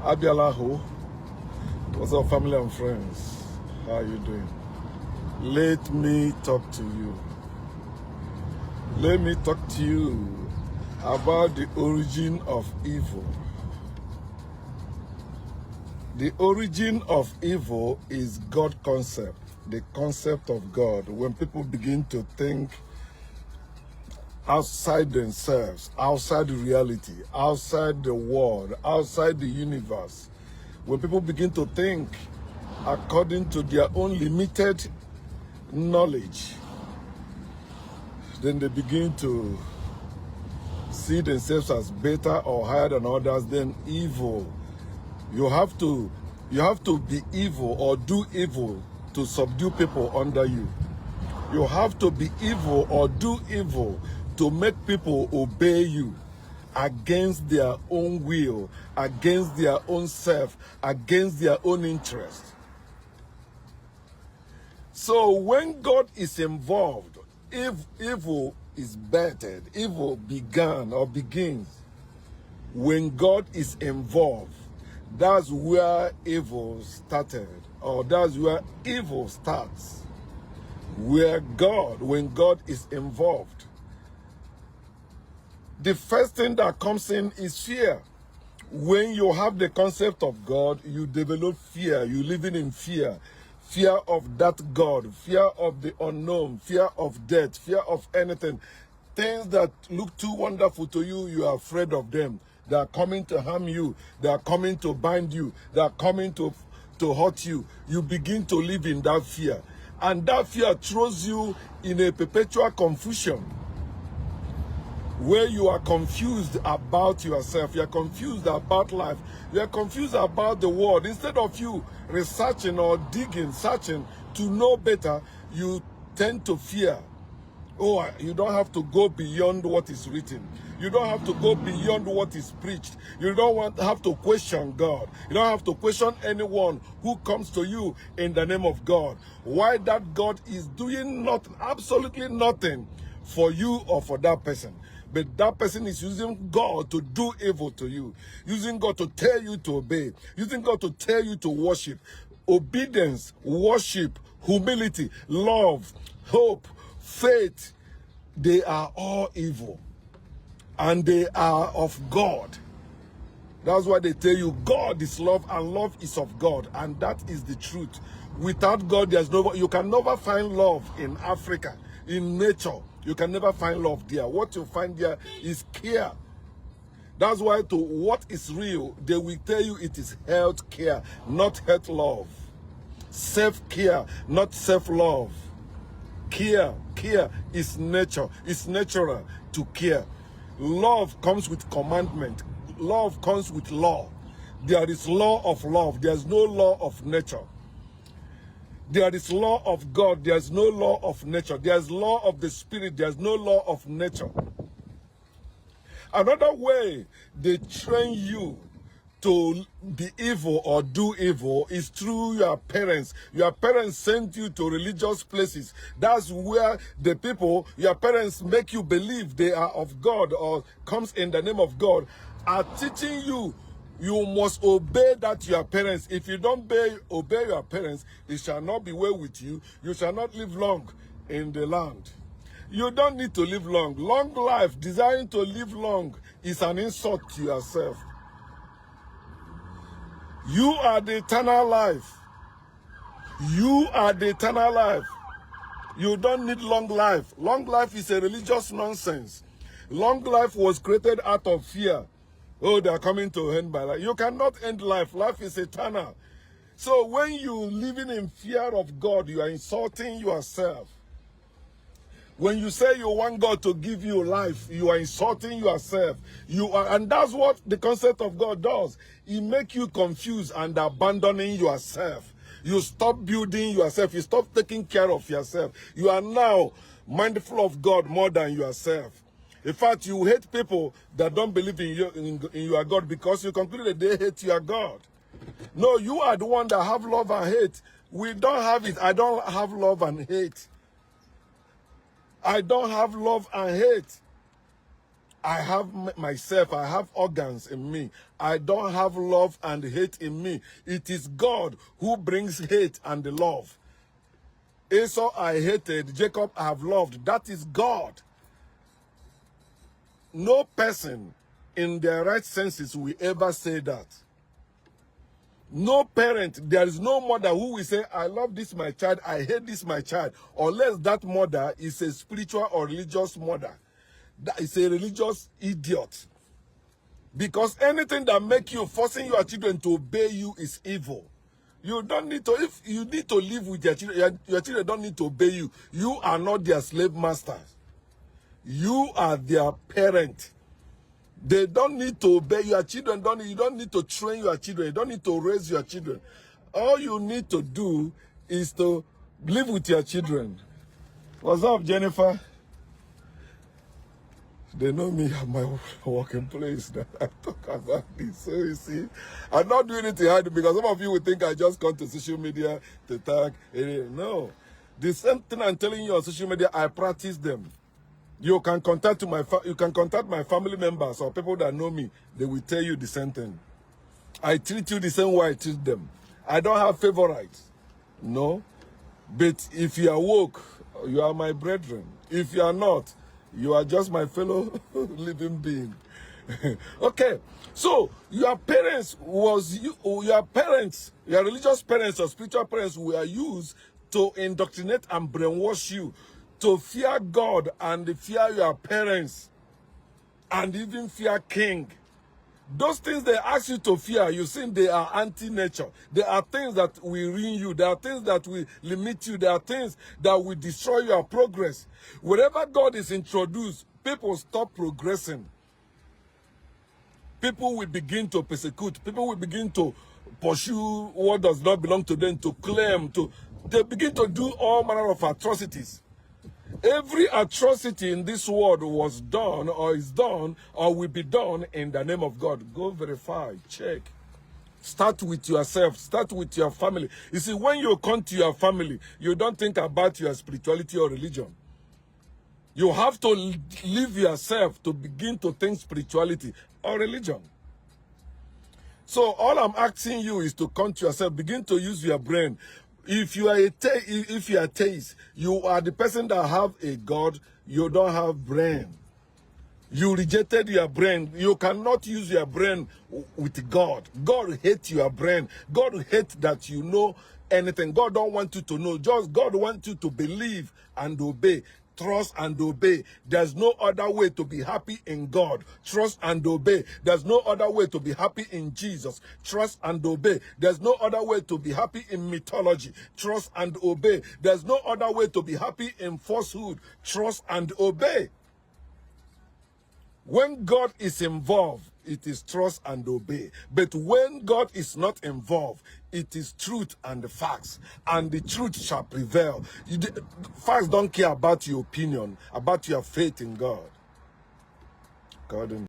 Abialahu, what's up, family and friends? How are you doing? Let me talk to you. Let me talk to you about the origin of evil. The origin of evil is God concept, the concept of God. When people begin to think outside themselves, outside reality, outside the world, outside the universe, when people begin to think according to their own limited knowledge, then they begin to see themselves as better or higher than others. Then evil. You have to be evil or do evil to subdue people under you. You have to be evil or do evil to make people obey you against their own will, against their own self, against their own interest. So when God is involved, if evil is birthed, evil began or begins, when God is involved, that's where evil started, or that's where evil starts. When God is involved, the first thing that comes in is fear. When you have the concept of God, you develop fear. You living in fear. Fear of that God, fear of the unknown, fear of death, fear of anything. Things that look too wonderful to you, you are afraid of them. They are coming to harm you. They are coming to bind you. They are coming to hurt you. You begin to live in that fear. And that fear throws you in a perpetual confusion, where you are confused about yourself, you are confused about life, you are confused about the world. Instead of you researching or digging, searching to know better, you tend to fear. Oh, you don't have to go beyond what is written. You don't have to go beyond what is preached. You don't have to question God. You don't have to question anyone who comes to you in the name of God. Why that God is doing nothing, absolutely nothing for you or for that person. But that person is using God to do evil to you. Using God to tell you to obey. Using God to tell you to worship. Obedience, worship, humility, love, hope, faith, they are all evil. And they are of God. That's why they tell you God is love and love is of God. And that is the truth. Without God, you can never find love in Africa, in nature. You can never find love there. What you find there is care. That's why to what is real, they will tell you it is health care, not health love. Self-care, not self-love. Care is nature. It's natural to care. Love comes with commandment. Love comes with law. There is law of love. There's no law of nature. There is law of God. There's no law of nature. There's law of the spirit. There's no law of nature. Another way they train you to be evil or do evil is through your parents. Your parents send you to religious places. That's where the people, your parents make you believe they are of God or comes in the name of God, are teaching you. You must obey that your parents. If you don't obey your parents, it shall not be well with you. You shall not live long in the land. You don't need to live long. Long life, desiring to live long, is an insult to yourself. You are the eternal life. You are the eternal life. You don't need long life. Long life is a religious nonsense. Long life was created out of fear. Oh, they are coming to end my life. You cannot end life. Life is eternal. So when you living in fear of God, you are insulting yourself. When you say you want God to give you life, you are insulting yourself. And that's what the concept of God does. It makes you confused and abandoning yourself. You stop building yourself. You stop taking care of yourself. You are now mindful of God more than yourself. In fact, you hate people that don't believe in your God because you conclude that they hate your God. No, you are the one that have love and hate. We don't have it. I don't have love and hate. I don't have love and hate. I have myself, I have organs in me. I don't have love and hate in me. It is God who brings hate and love. Esau I hated, Jacob I have loved. That is God. No person in their right senses will ever say that. No parent, there is no mother who will say, I love this my child, I hate this my child, unless that mother is a spiritual or religious mother. That is a religious idiot. Because anything that makes you forcing your children to obey you is evil. You don't need to, if you need to live with your children, your children don't need to obey you. You are not their slave masters. You are their parent. They don't need to obey your children. You don't need to train your children. You don't need to raise your children. All you need to do is to live with your children. What's up, Jennifer? They know me at my working place that I talk about this. So you see, I'm not doing it to hide because some of you would think I just come to social media to tag. No. The same thing I'm telling you on social media, I practice them. You can contact my family members or people that know me. They will tell you the same thing. I treat you the same way I treat them. I don't have favorites. No. But if you are woke, you are my brethren. If you are not, you are just my fellow living being. Okay. So your parents, your religious parents or spiritual parents were used to indoctrinate and brainwash you, to fear God and fear your parents, and even fear king. Those things they ask you to fear, you think they are anti-nature. They are things that will ruin you. They are things that will limit you. They are things that will destroy your progress. Wherever God is introduced, people stop progressing. People will begin to persecute. People will begin to pursue what does not belong to them, to claim, they begin to do all manner of atrocities. Every atrocity in this world was done or is done or will be done in the name of God. Go verify, check. Start with yourself. Start with your family. You see, when you come to your family, you don't think about your spirituality or religion. You have to live yourself to begin to think spirituality or religion. So all I'm asking you is to come to yourself. Begin to use your brain. If you are a theist, you are the person that have a God, you don't have brain. You rejected your brain. You cannot use your brain with God. God hates your brain. God hates that you know anything. God don't want you to know. Just God wants you to believe and obey. Trust and obey. There's no other way to be happy in God. Trust and obey. There's no other way to be happy in Jesus. Trust and obey. There's no other way to be happy in mythology. Trust and obey. There's no other way to be happy in falsehood. Trust and obey. When God is involved, it is trust and obey. But when God is not involved, it is truth and the facts. And the truth shall prevail. Facts don't care about your opinion, about your faith in God. God